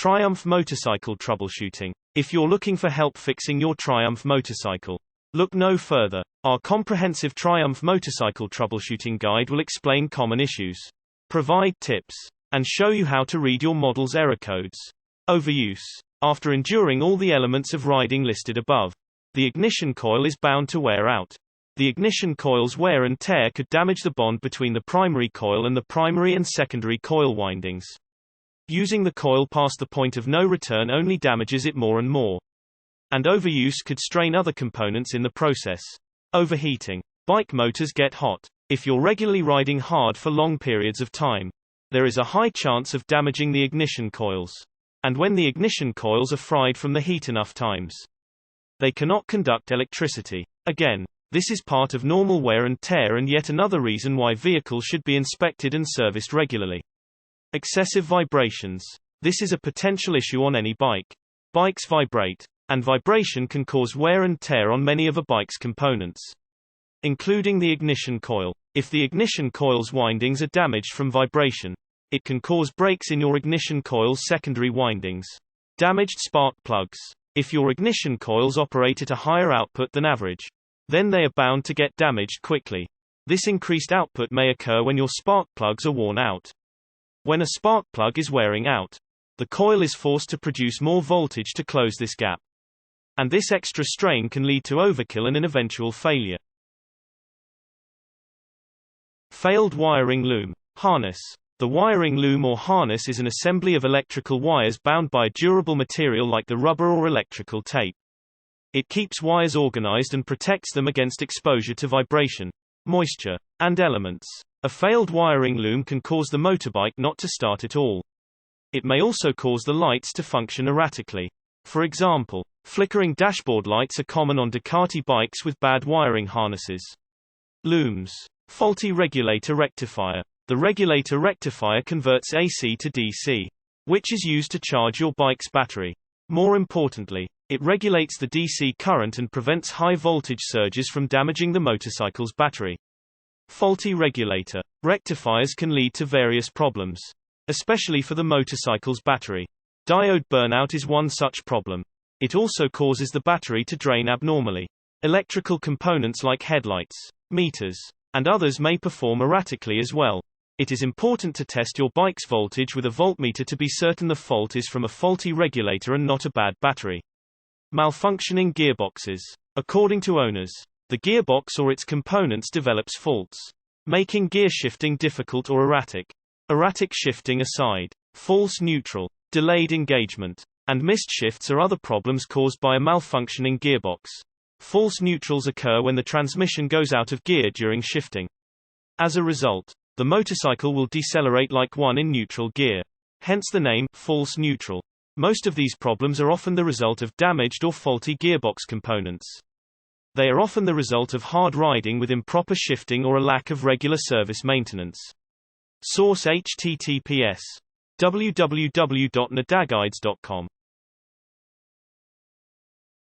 Triumph Motorcycle Troubleshooting. If you're looking for help fixing your Triumph motorcycle, look no further. Our comprehensive Triumph Motorcycle Troubleshooting Guide will explain common issues, provide tips, and show you how to read your model's error codes. Overuse. After enduring all the elements of riding listed above, the ignition coil is bound to wear out. The ignition coil's wear and tear could damage the bond between the primary coil and the primary and secondary coil windings. Using the coil past the point of no return only damages it more and more. And overuse could strain other components in the process. Overheating. Bike motors get hot. If you're regularly riding hard for long periods of time, there is a high chance of damaging the ignition coils. And when the ignition coils are fried from the heat enough times, they cannot conduct electricity. Again, this is part of normal wear and tear and yet another reason why vehicles should be inspected and serviced regularly. Excessive vibrations. This is a potential issue on any bike. Bikes vibrate, and vibration can cause wear and tear on many of a bike's components, including the ignition coil. If the ignition coil's windings are damaged from vibration, it can cause breaks in your ignition coil's secondary windings. Damaged spark plugs. If your ignition coils operate at a higher output than average, then they are bound to get damaged quickly. This increased output may occur when your spark plugs are worn out. When a spark plug is wearing out, the coil is forced to produce more voltage to close this gap. And this extra strain can lead to overkill and an eventual failure. Failed wiring loom. Harness. The wiring loom or harness is an assembly of electrical wires bound by a durable material like the rubber or electrical tape. It keeps wires organized and protects them against exposure to vibration, moisture, and elements. A failed wiring loom can cause the motorbike not to start at all. It may also cause the lights to function erratically. For example, flickering dashboard lights are common on Ducati bikes with bad wiring harnesses. Looms. Faulty regulator rectifier. The regulator rectifier converts AC to DC, which is used to charge your bike's battery. More importantly, it regulates the DC current and prevents high voltage surges from damaging the motorcycle's battery. Faulty regulator rectifiers can lead to various problems, especially for the motorcycle's battery. Diode burnout is one such problem. It also causes the battery to drain abnormally. Electrical components like headlights, meters, and others may perform erratically as well. It is important to test your bike's voltage with a voltmeter to be certain the fault is from a faulty regulator and not a bad battery. Malfunctioning gearboxes. According to owners, the gearbox or its components develops faults, making gear shifting difficult or erratic. Erratic shifting aside, false neutral, delayed engagement, and missed shifts are other problems caused by a malfunctioning gearbox. False neutrals occur when the transmission goes out of gear during shifting. As a result, the motorcycle will decelerate like one in neutral gear. Hence the name, false neutral. Most of these problems are often the result of damaged or faulty gearbox components. They are often the result of hard riding with improper shifting or a lack of regular service maintenance. Source: https://www.nadaguides.com